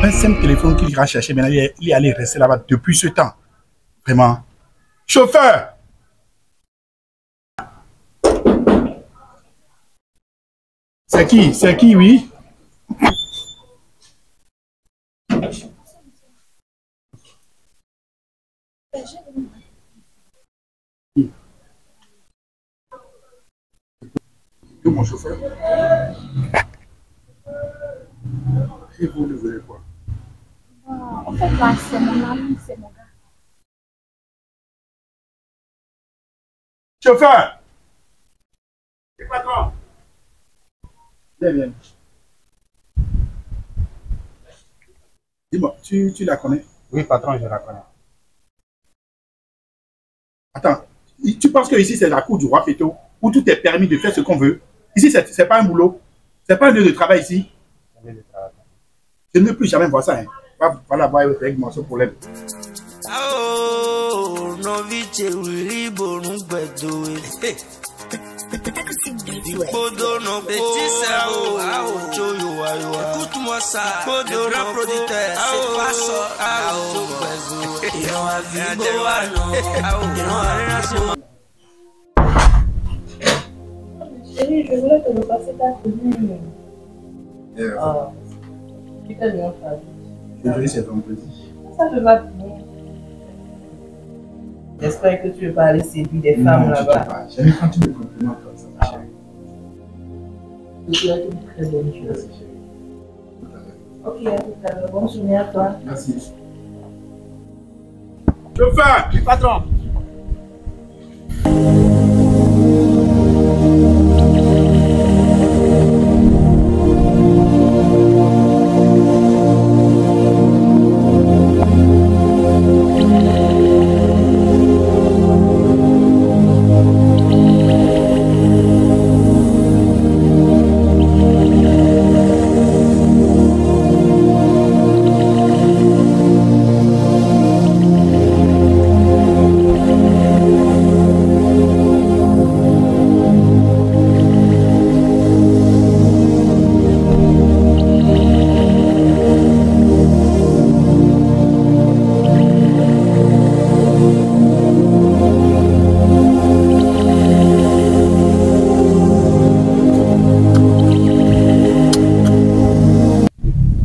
Un simple téléphone qu'il ira chercher, maintenant il est allé rester là-bas depuis ce temps. Vraiment. Chauffeur! C'est qui? C'est qui, oui? Mon chauffeur. Et vous devenez quoi? En fait, là, c'est mon ami, c'est mon gars. Chauffeur! Le patron! Viens, viens. Dis-moi, tu la connais? Oui, patron, je la connais. Attends, tu penses que ici c'est la cour du roi Féto, où tout est permis de faire ce qu'on veut? Ici, c'est pas un boulot. C'est pas un lieu de travail ici. Je ne veux plus jamais voir ça. Hein. Voilà, voir avec moi ce problème. Oh, non, vite, oui, bon, nous bedoué. Podo no petit cerveau, écoute-moi ça, Podo grand producteur, c'est pas ça, ils ont à vivre, Chérie, je voulais te le passer ta cousine. Ah, tu t'es bien fait. Aujourd'hui, c'est vendredi. Ça te va bien. J'espère que tu veux pas aller séduire des femmes là-bas. J'aime quand tu me complimentes comme ça, ma chérie. Je te souhaite une très bonne chose. Merci, chérie. Ok, à tout à l'heure. Bonne journée à toi. Merci. Chauffeur! Oui, patron.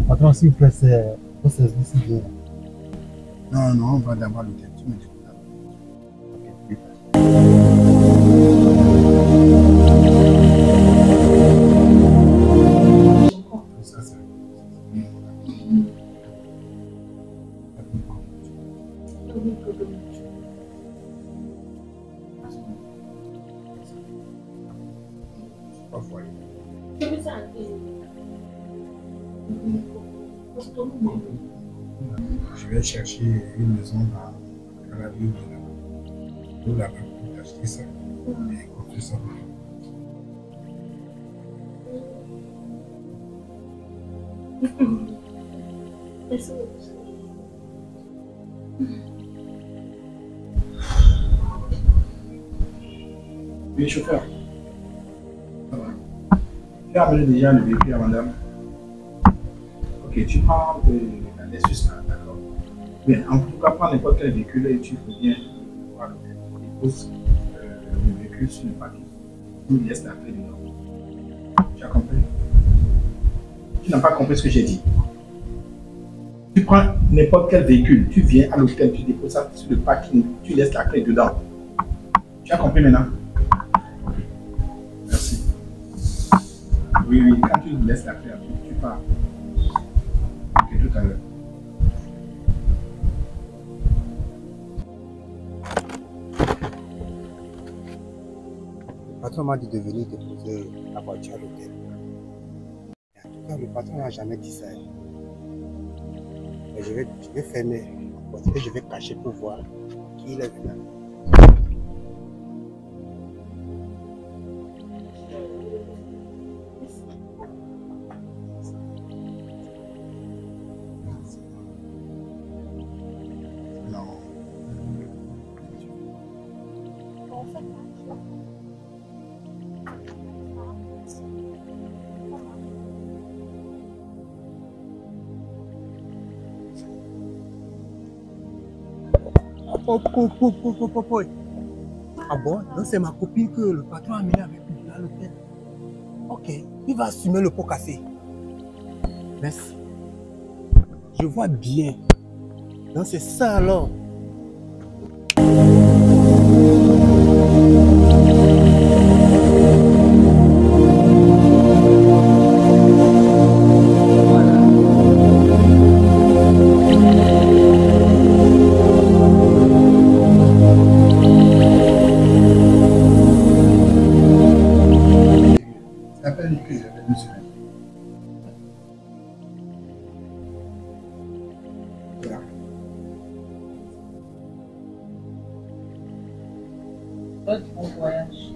Patron, s'il vous plaît, c'est vos services bien. Non, non, on va d'abord l'hôtel. Tu me dis. Ça, c'est... Je vais chercher une maison dans la ville de là-bas. Tout là-bas pour acheter ça et construire ça. Oui, chauffeur. Ça va. Tu as amené déjà le véhicule à madame? Ok, tu prends la Lexus là, d'accord. Mais en tout cas, prends n'importe quel véhicule et tu peux bien voir le pose le véhicule sur le parking. Tu me laisses la clé dedans. Tu as compris? Tu n'as pas compris ce que j'ai dit. Tu prends n'importe quel véhicule, tu viens à l'hôtel, tu déposes ça sur le parking, tu laisses la clé dedans. Tu as compris maintenant? Merci. Oui, oui, quand tu laisses la clé, tu pars. Ok, tout à l'heure. Le patron m'a dit de venir déposer la voiture à l'hôtel. En tout cas, le patron n'a jamais dit ça. Mais je vais fermer la porte et je vais cacher pour voir qui il est venu. Ah bon? Donc c'est ma copine que le patron a amenée avec lui à l'hôtel. Ok, il va assumer le pot cassé. Merci. Je vois bien. Donc c'est ça alors. Ça fait une crise, ça fait une semaine. Voilà. Bon voyage.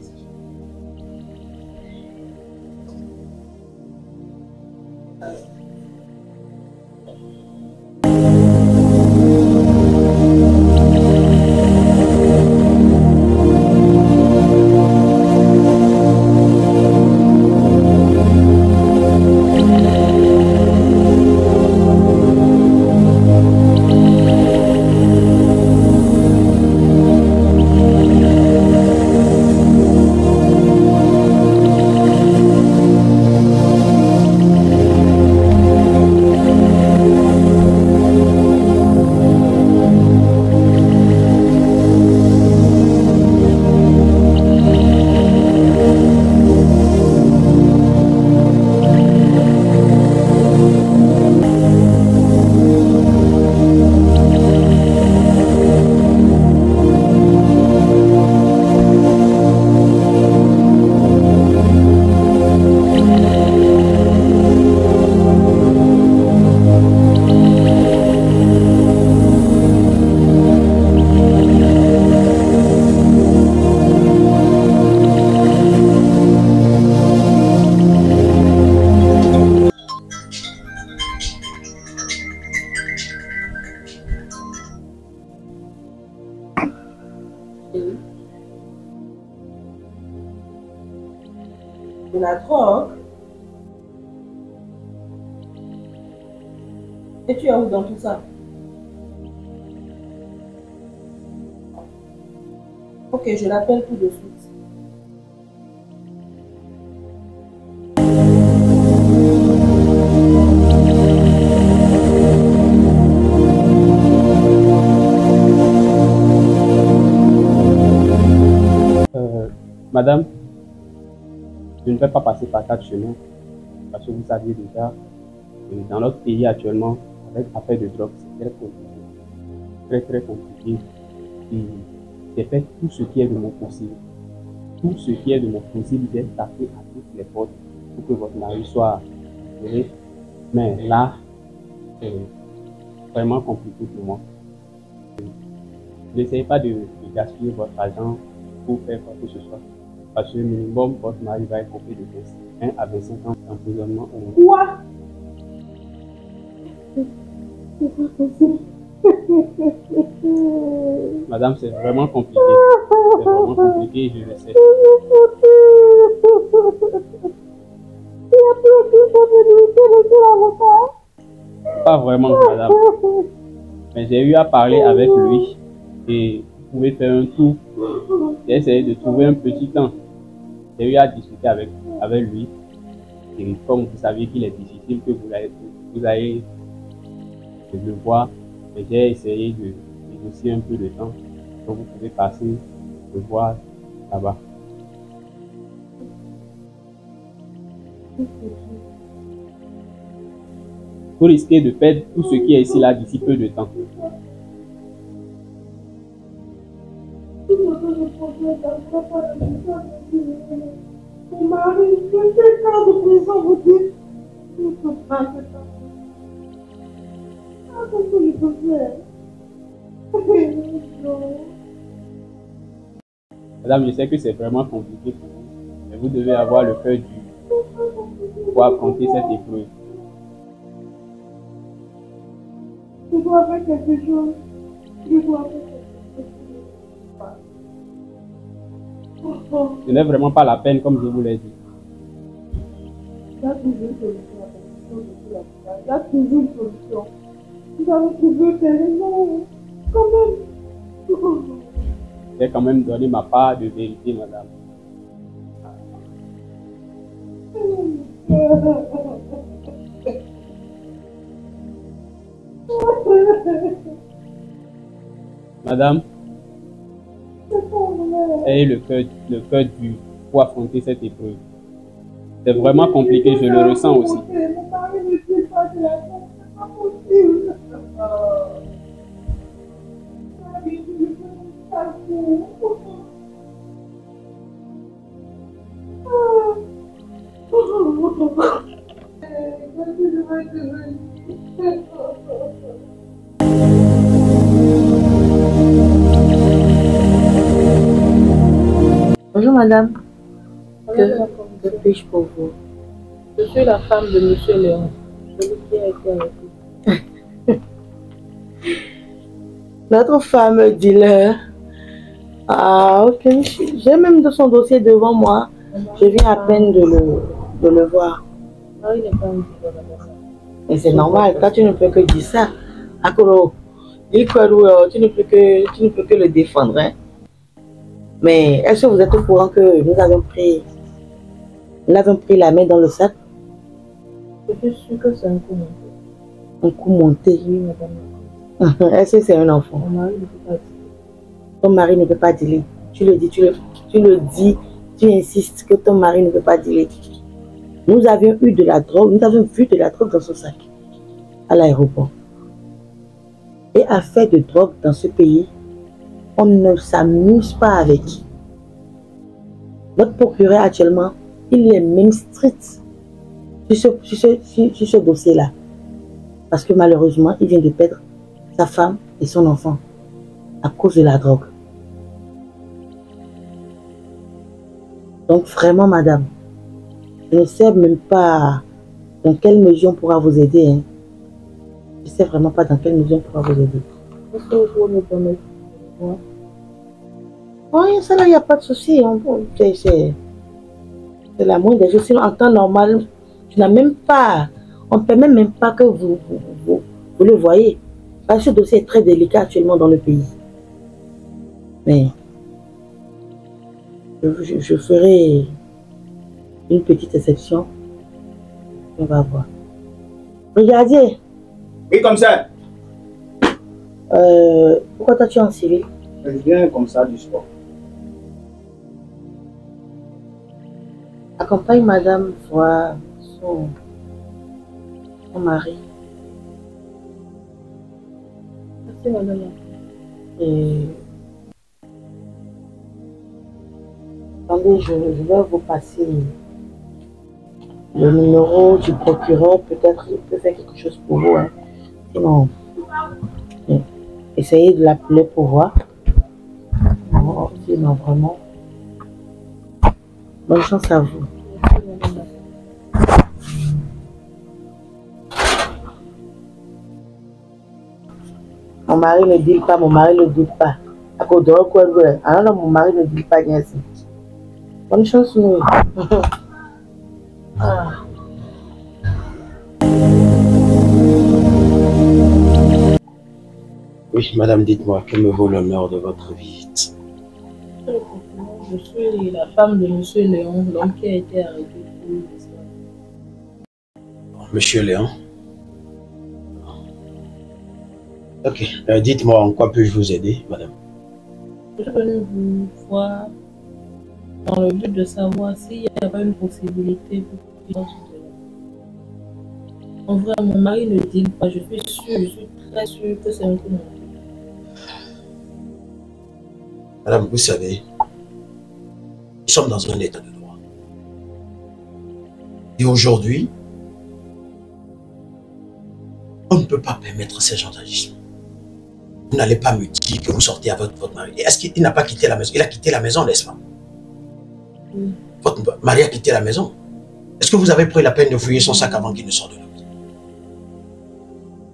De la drogue. Et tu es où dans tout ça? Ok, je l'appelle tout de suite. Madame, je ne vais pas passer par 4 chemins parce que vous saviez déjà que dans notre pays actuellement, avec l'affaire de drogue, c'est très compliqué. Très compliqué. Et j'ai fait tout ce qui est de mon possible. Tout ce qui est de mon possible, j'ai tapé à toutes les portes pour que votre mari soit libéré. Mais là, c'est vraiment compliqué pour moi. N'essayez pas de gaspiller votre argent pour faire quoi que ce soit. Parce que minimum, votre mari va être coupé de 1 à 25 ans d'emprisonnement. Quoi? Madame, c'est vraiment compliqué. C'est vraiment compliqué, je le sais. Pas vraiment, madame. Mais j'ai eu à parler avec lui et vous pouvez faire un tour. J'ai essayé de trouver un petit temps. J'ai eu à discuter avec lui. Et comme vous savez qu'il est difficile que vous allez le voir, mais j'ai essayé de négocier un peu de temps. Donc vous pouvez passer le voir là-bas. Vous risquez de perdre tout ce qui est ici là d'ici peu de temps. Mon mari, je fais cas de prison, vous dites. Je ne peux pas faire ça. Qu'est-ce que je peux faire? Madame, je sais que c'est vraiment compliqué pour vous, mais vous devez avoir le cœur dur pour affronter cette épreuve. Je dois faire quelque chose. Je dois faire quelque chose. Ce n'est vraiment pas la peine, comme je vous l'ai dit. Il y a toujours une solution. Il y a toujours une solution. Vous avez trouvé des raisons. Quand même. J'ai quand même donné ma part de vérité, madame. Madame, ayez le cœur dur pour affronter cette épreuve. C'est vraiment compliqué, je le ressens aussi. Bonjour madame, que puis-je pour vous? Je suis la femme de Monsieur Léon, celui qui a été arrêté. Notre femme dealer. Ah ok, j'ai même de son dossier devant moi. Je viens à peine de le voir. Marie n'est pas un dealer, madame. Mais c'est normal, toi tu ne peux que dire ça. Akoro, tu ne peux que le défendre. Hein? Mais est-ce que vous êtes au courant que nous avons pris la main dans le sac? Je suis sûre que c'est un coup monté. Un coup monté? Oui, madame. Est-ce que c'est un enfant? Mon mari ne peut pas dire. Ton mari ne peut pas dealer. Tu le dis, tu insistes que ton mari ne peut pas dealer. Nous avions eu de la drogue, nous avons vu de la drogue dans son sac à l'aéroport. Et affaire de drogue dans ce pays, on ne s'amuse pas avec. Notre procureur actuellement, il est même strict sur ce dossier-là. Parce que malheureusement, il vient de perdre sa femme et son enfant à cause de la drogue. Donc vraiment, madame, je ne sais même pas dans quelle mesure on pourra vous aider. Hein. Je ne sais vraiment pas dans quelle mesure on pourra vous aider. Est-ce que vous pouvez me permettre de voir? Oui, ça là, il n'y a pas de souci. C'est la moindre des choses. Sinon, en temps normal, tu n'as même pas, on ne permet même pas que vous le voyez. Parce que ce dossier est très délicat actuellement dans le pays. Mais je ferai une petite exception. On va voir. Regardez. Oui, comme ça. Pourquoi toi tu es en civil? Je viens comme ça du sport. Accompagne madame voir son mari. Merci madame. Et attendez, je vais vous passer le numéro du procureur. Peut-être qu'il peut faire quelque chose pour vous. Hein. Sinon, essayez de l'appeler pour voir. Oh, sinon, vraiment. Bonne chance à vous. Mon mari ne dit pas, mon mari ne dit pas. À cause de quoi? Alors mon mari ne dit pas bien ça. Bonne chance, nous. Ah. Oui, madame, dites-moi, que me vaut l'honneur de votre visite? Je suis la femme de Monsieur Léon, l'homme qui a été arrêté pour l'histoire. Monsieur Léon? Ok, dites-moi en quoi puis-je vous aider, madame? Je suis venue vous voir dans le but de savoir s'il n'y a pas une possibilité pour qu'il en soit là. En vrai, mon mari ne dit pas, je suis très sûre que c'est un coup monté. Madame, vous savez, nous sommes dans un état de droit. Et aujourd'hui, on ne peut pas permettre ces gens d'agissements. Vous n'allez pas me dire que vous sortez avec votre mari. Est-ce qu'il n'a pas quitté la maison? Il a quitté la maison, n'est-ce pas? Oui. Votre mari a quitté la maison. Est-ce que vous avez pris la peine de fouiller son sac avant qu'il ne sorte de la maison?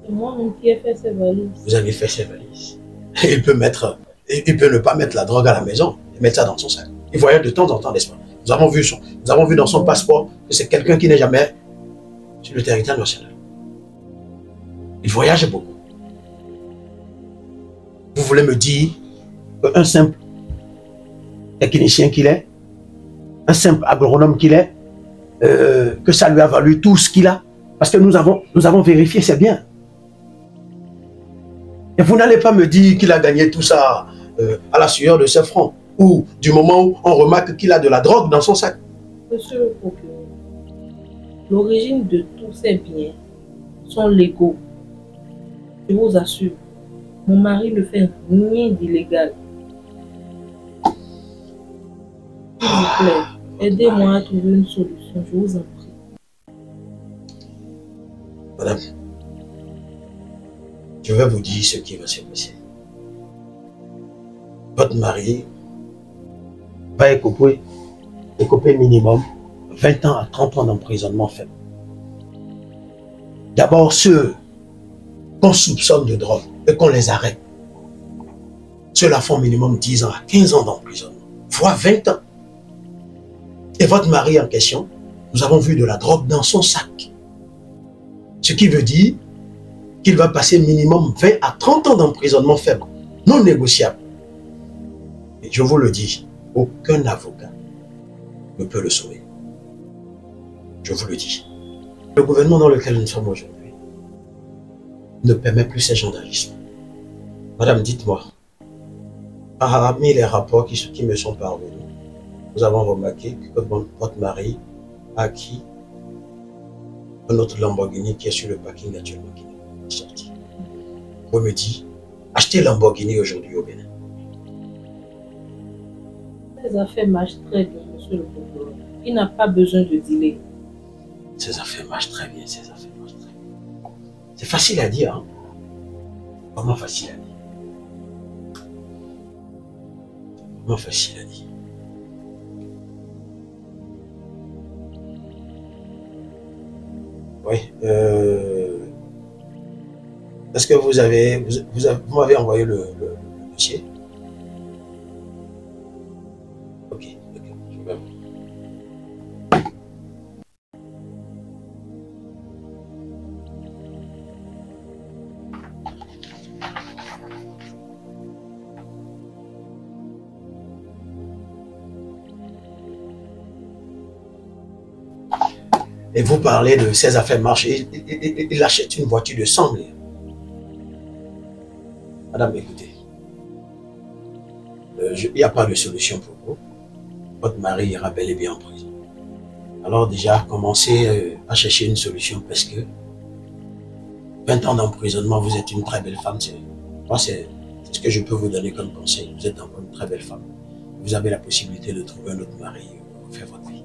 C'est moi-même qui ai fait ses valises. Vous avez fait ses valises. Il peut ne pas mettre la drogue à la maison et mettre ça dans son sac. Il voyage de temps en temps, n'est-ce pas? Nous avons vu dans son passeport que c'est quelqu'un qui n'est jamais sur le territoire national. Il voyage beaucoup. Vous voulez me dire qu'un simple technicien qu'il est, un simple agronome qu'il est, que ça lui a valu tout ce qu'il a. Parce que nous avons vérifié, c'est bien. Et vous n'allez pas me dire qu'il a gagné tout ça à la sueur de ses fronts, ou du moment où on remarque qu'il a de la drogue dans son sac. Monsieur le procureur, l'origine de tous ces biens sont légaux. Je vous assure, mon mari ne fait rien d'illégal. S'il vous plaît, aidez-moi à trouver une solution, je vous en prie. Madame, je vais vous dire ce qui va se passer. Votre mari va écoper minimum 20 ans à 30 ans d'emprisonnement ferme. D'abord, ceux qu'on soupçonne de drogue et qu'on les arrête, ceux-là font minimum 10 ans à 15 ans d'emprisonnement, voire 20 ans. Et votre mari en question, nous avons vu de la drogue dans son sac. Ce qui veut dire qu'il va passer minimum 20 à 30 ans d'emprisonnement ferme, non négociable. Et je vous le dis, aucun avocat ne peut le sauver. Je vous le dis. Le gouvernement dans lequel nous sommes aujourd'hui ne permet plus ces gens d'agisme. Madame, dites-moi, parmi les rapports qui me sont parvenus, nous avons remarqué que votre mari a acquis un autre Lamborghini qui est sur le parking actuellement, qui n'est pas sorti. Vous me dites, achetez Lamborghini aujourd'hui au Bénin. Les affaires marchent très bien, monsieur le procureur. Il n'a pas besoin de dealer. Ces affaires marchent très bien, ces affaires marchent très bien. C'est facile à dire, hein? Vraiment facile à dire. Vraiment facile à dire. Oui. Est-ce que vous m'avez envoyé le dossier? Ok, je vais vous. Et vous parlez de ces affaires marches. Il achète une voiture de 100 000. Madame, écoutez. Il n'y a pas de solution pour vous. Votre mari ira bel et bien en prison. Alors déjà, commencez à chercher une solution parce que 20 ans d'emprisonnement, vous êtes une très belle femme. Moi, c'est ce que je peux vous donner comme conseil. Vous êtes encore une très belle femme. Vous avez la possibilité de trouver un autre mari pour faire votre vie.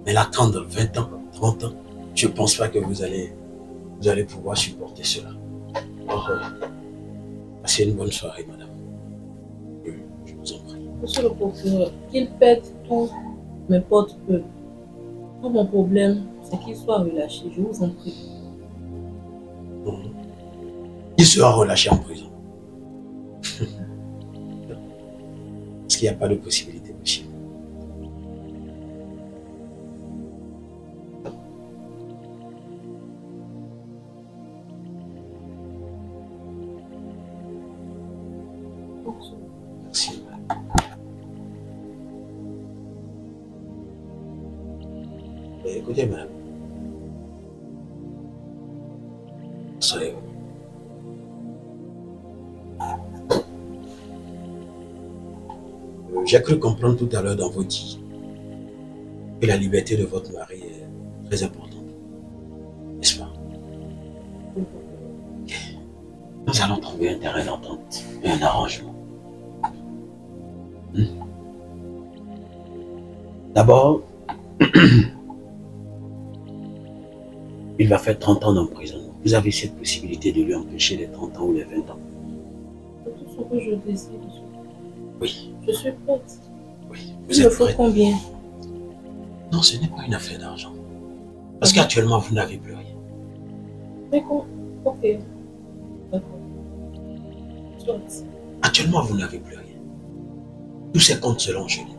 Mais l'attendre 20 ans, 30 ans, je ne pense pas que vous allez pouvoir supporter cela. Alors, passez une bonne soirée, madame. Je vous en prie. Monsieur le procureur, qu'il pète tout, m'importe peu. Tout mon problème, c'est qu'il soit relâché, je vous en prie. Il sera relâché en prison. Parce qu'il n'y a pas de possibilité possible. Merci. Écoutez, madame. Soyez-vous. J'ai cru comprendre tout à l'heure dans vos dits que la liberté de votre mari est très importante. N'est-ce pas? Nous allons trouver un terrain d'entente et un arrangement. D'abord, il va faire 30 ans d'emprisonnement. Vous avez cette possibilité de lui empêcher les 30 ans ou les 20 ans. C'est tout ce que je désire. Oui. Je suis prête. Oui. Il me faut combien? Non, ce n'est pas une affaire d'argent. Parce qu'actuellement, vous n'avez plus rien. Mais quoi? Ok. D'accord. Soit. Actuellement, vous n'avez plus rien. Tous ces comptes selon Julie.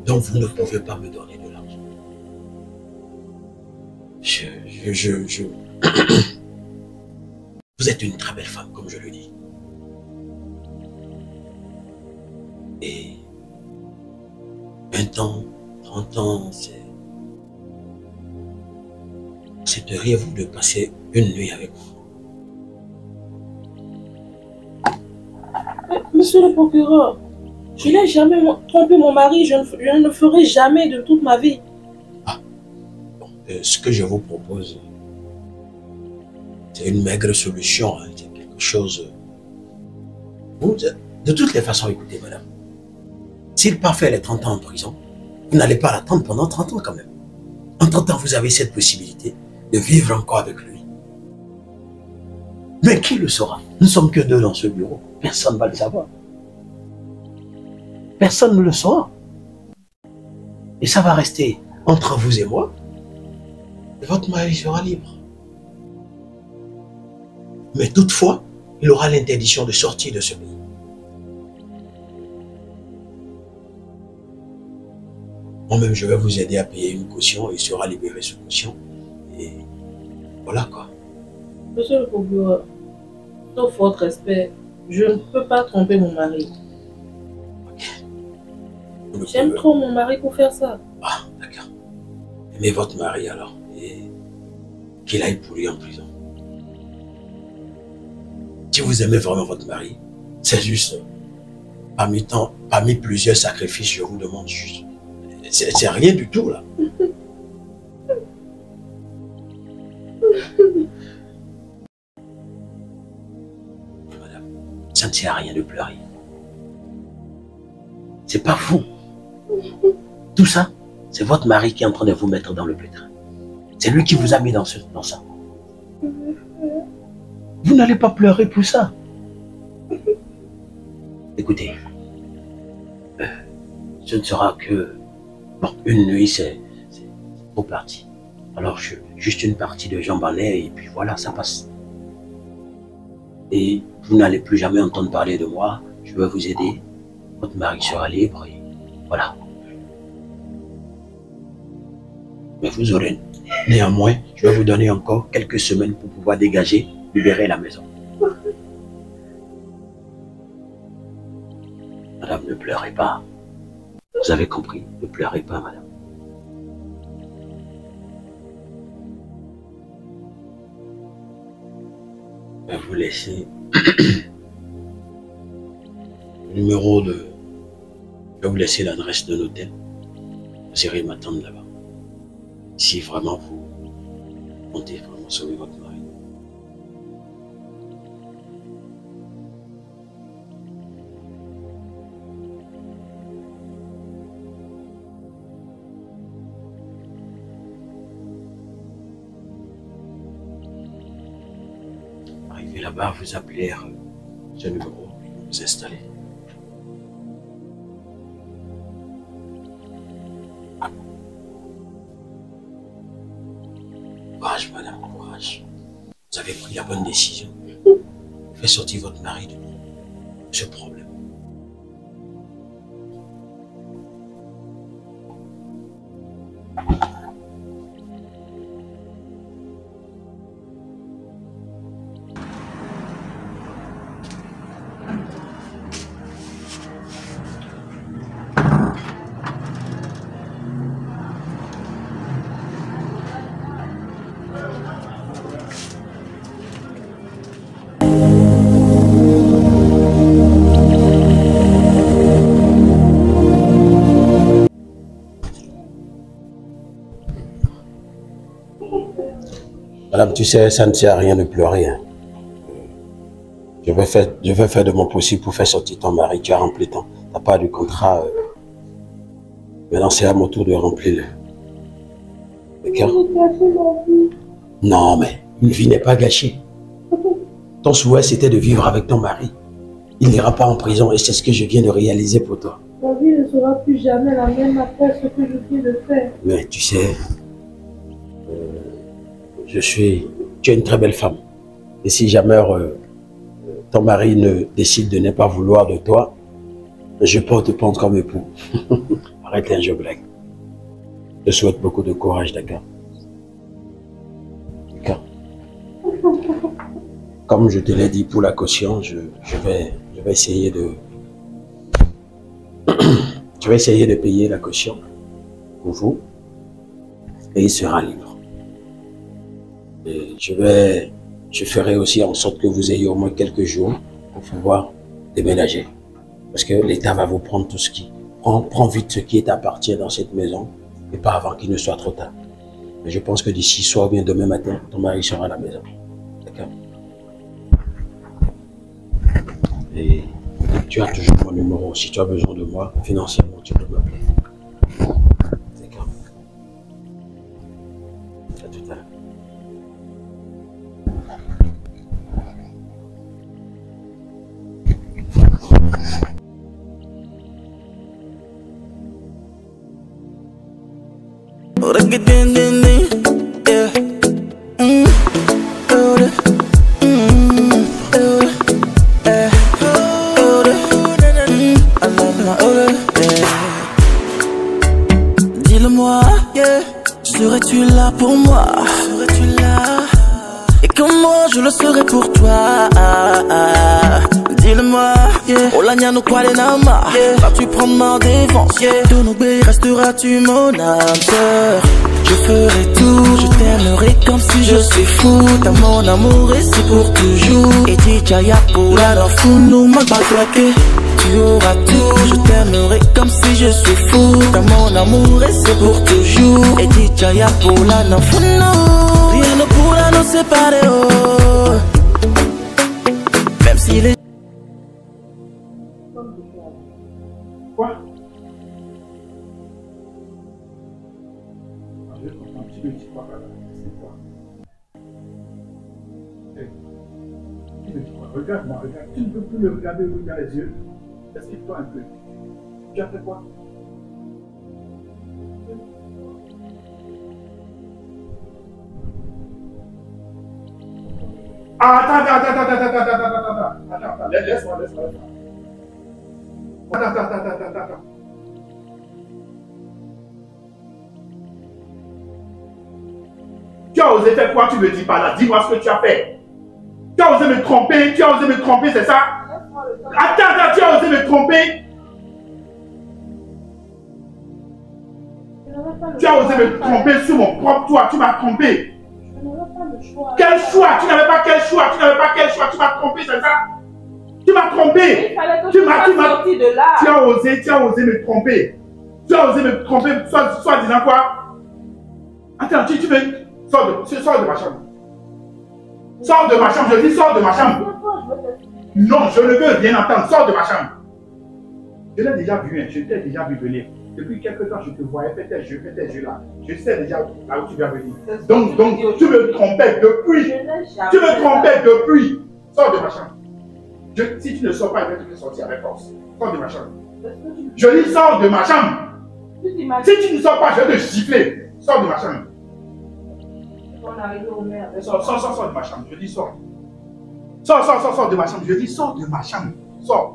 Donc, vous ne pouvez pas me donner de l'argent. Vous êtes une très belle femme, comme je le dis. Et 20 ans, 30 ans, accepteriez-vous de passer une nuit avec moi? Monsieur le procureur, je n'ai jamais trompé mon mari, je ne le ferai jamais de toute ma vie. Ce que je vous propose, c'est une maigre solution, hein, c'est quelque chose... Vous, de toutes les façons, écoutez, madame, s'il part faire les 30 ans en prison, vous n'allez pas l'attendre pendant 30 ans quand même. Entre-temps, vous avez cette possibilité de vivre encore avec lui. Mais qui le saura? Nous ne sommes que deux dans ce bureau. Personne ne va le savoir. Personne ne le saura. Et ça va rester entre vous et moi. Et votre mari sera libre. Mais toutefois, il aura l'interdiction de sortir de ce pays. Moi-même, je vais vous aider à payer une caution et il sera libéré sous caution. Et voilà quoi. Monsieur le procureur, sauf votre respect, je ne peux pas tromper mon mari. J'aime trop mon mari pour faire ça. Ah, d'accord. Aimez votre mari alors. Et qu'il aille pour lui en prison. Si vous aimez vraiment votre mari, c'est juste, parmi plusieurs sacrifices, je vous demande juste. C'est rien du tout là. Madame, ça ne sert à rien de pleurer. C'est pas vous. Tout ça, c'est votre mari qui est en train de vous mettre dans le pétrin. C'est lui qui vous a mis dans ça. Vous n'allez pas pleurer pour ça. Écoutez, ce ne sera que... Bon, une nuit, c'est trop parti. Alors, juste une partie de jambes en l'air et puis voilà, ça passe. Et vous n'allez plus jamais entendre parler de moi. Je vais vous aider. Votre mari sera libre et voilà. Mais vous aurez... Néanmoins, je vais vous donner encore quelques semaines pour pouvoir dégager, libérer la maison. Madame, ne pleurez pas. Vous avez compris, ne pleurez pas, madame. Je vais vous laisser le numéro de... Je vais vous laisser l'adresse de l'hôtel. Vous irez m'attendre là-bas. Si vraiment vous comptez vraiment sauver votre mari. Arrivez là-bas, vous appelez ce numéro et vous vous installez. Courage, madame, courage. Vous avez pris la bonne décision. Faites sortir votre mari de ce problème. Madame, tu sais, ça ne sert à rien de pleurer. Hein. Je vais faire de mon possible pour faire sortir ton mari. Tu as rempli ta part du contrat. Maintenant, c'est à mon tour de remplir le. D'accord? Non, mais une vie n'est pas gâchée. Ton souhait, c'était de vivre avec ton mari. Il n'ira pas en prison et c'est ce que je viens de réaliser pour toi. Ma vie ne sera plus jamais la même après ce que je viens de faire. Mais tu sais, tu es une très belle femme. Et si jamais ton mari ne décide de ne pas vouloir de toi, je peux te prendre comme époux. Arrête, je blague. Je te souhaite beaucoup de courage, d'accord? D'accord. Comme je te l'ai dit pour la caution, je vais essayer de Je vais essayer de payer la caution pour vous et il sera libre. Et je ferai aussi en sorte que vous ayez au moins quelques jours pour pouvoir déménager. Parce que l'État va vous prendre tout ce qui... Prends vite ce qui t'appartient dans cette maison et pas avant qu'il ne soit trop tard. Mais je pense que d'ici soir ou bien demain matin, ton mari sera à la maison. D'accord? Et tu as toujours mon numéro. Si tu as besoin de moi, financièrement, tu peux m'appeler. D'accord? À tout à l'heure. Dis-le-moi, serais-tu là pour moi? Serais-tu là? Et comment je le serai pour toi? Dis-le-moi, oh la nya no kwale nama. Vas-tu prendre ma défense? De nos baies resteras-tu mon âme sœur? Je ferai tout, je t'aimerai comme si je suis fou. T'as mon amour et c'est pour toujours. Et dis Jaya pour la funu magbatwake. Tu auras tout, je t'aimerai comme si je suis fou. T'as mon amour et c'est pour toujours. Et dis Jaya pour la funu. Rien ne pourra nous séparer, oh. Même si les... Quoi? Je comprends, tu me dis quoi, c'est quoi? Tu me dis quoi? Regarde-moi, regarde. Tu ne peux plus me regarder dans les yeux. Explique-toi un peu. Tu as fait quoi? Ah, attends, laisse-moi. Attends. Tu as osé faire quoi? Tu me dis pas là. Dis-moi ce que tu as fait. Tu as osé me tromper, c'est ça? Attends, tu as osé me tromper? Tu as osé me tromper sur mon propre toit. Tu m'as trompé. Quel choix? Tu n'avais pas quel choix? Tu m'as trompé, c'est ça? Tu m'as trompé. Tu as osé me tromper. Tu as osé me tromper, soit disant quoi? Attends, tu veux... Sors de ma chambre. Sors de ma chambre, je dis sors de ma chambre. Non, je ne veux rien entendre, sors de ma chambre. Je l'ai déjà vu, je t'ai déjà vu venir. Depuis quelque temps, je te voyais, fais tes jeux là. Je sais déjà là où tu vas venir. Donc, tu me trompais depuis. Tu me trompais depuis. Sors de ma chambre. Si tu ne sors pas, je vais te sortir avec force. Sors de ma chambre. Je dis sors de ma chambre. Si tu ne sors pas, je vais te gifler. Sors de ma chambre. Sors de ma chambre. Je dis sors. Sors de ma chambre. Je dis sors de ma chambre. Sors.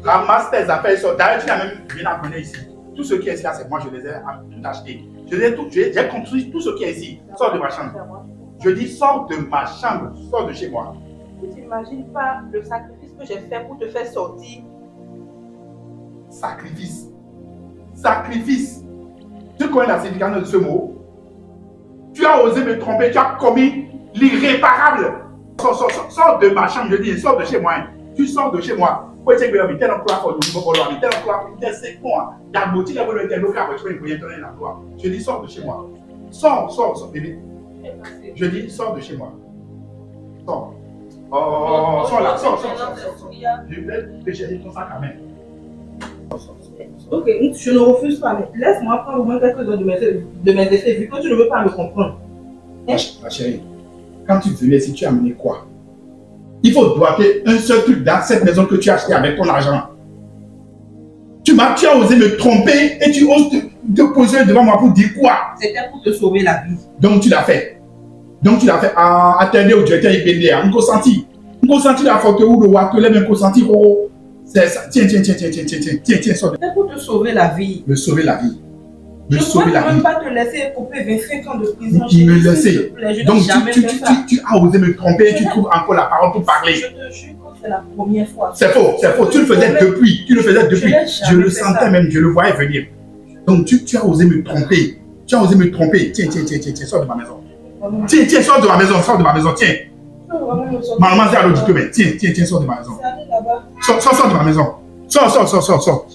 Ramasse tes affaires, sors. D'ailleurs, tu n'as même rien à connaître ici. Tout ce qui est ici, c'est moi, je les ai tout acheté. J'ai construit tout ce qui est ici. Sors de ma chambre. Je dis sors de ma chambre. Sors de chez moi. Tu n'imagines pas le sacrifice que j'ai fait pour te faire sortir. Sacrifice. Tu connais la signification de ce mot? Tu as osé me tromper, tu as commis l'irréparable. Sors de ma chambre, je dis, sors de chez moi. Tu sors de chez moi. Je dis, sors de chez moi. Sors, bébé. Je dis, sors de chez moi. Sors. Oh, sors là, sors. Je vais te chercher ton sac à main. Ok, je ne refuse pas, mais laisse-moi prendre au moins quelques-uns de mes essais, vu que tu ne veux pas me comprendre. Ma chérie, quand tu venais ici, tu as amené quoi? Il faut doiter un seul truc dans cette maison que tu as acheté avec ton argent. Tu as osé me tromper et tu oses te poser devant moi pour dire quoi? C'était pour te sauver la vie. Donc tu l'as fait. Attendez au directeur IBD, on consenti la photo ou le water, même consenti. C'est ça. Tiens, sors. C'est pour te sauver la vie. Me sauver la vie. Je ne peux même pas te laisser couper 25 ans de prison. Il me laissait. Donc tu as osé me tromper et tu trouves encore la parole pour parler. Je te jure fait la première fois. C'est faux, c'est faux. Tu le faisais depuis. Tu le faisais depuis. l'ai Je jamais le fait sentais ça. même, je le voyais venir. Donc tu as osé me tromper. Tu as osé me tromper. Tiens, sors de ma maison. Vraiment. Tiens, sors de ma maison, sors de ma maison, tiens. Non, vraiment, me sortir. Maman, c'est à l'auditeur, mais tiens, sors de ma maison. C'est allé là-bas. Sors de ma maison. Sors.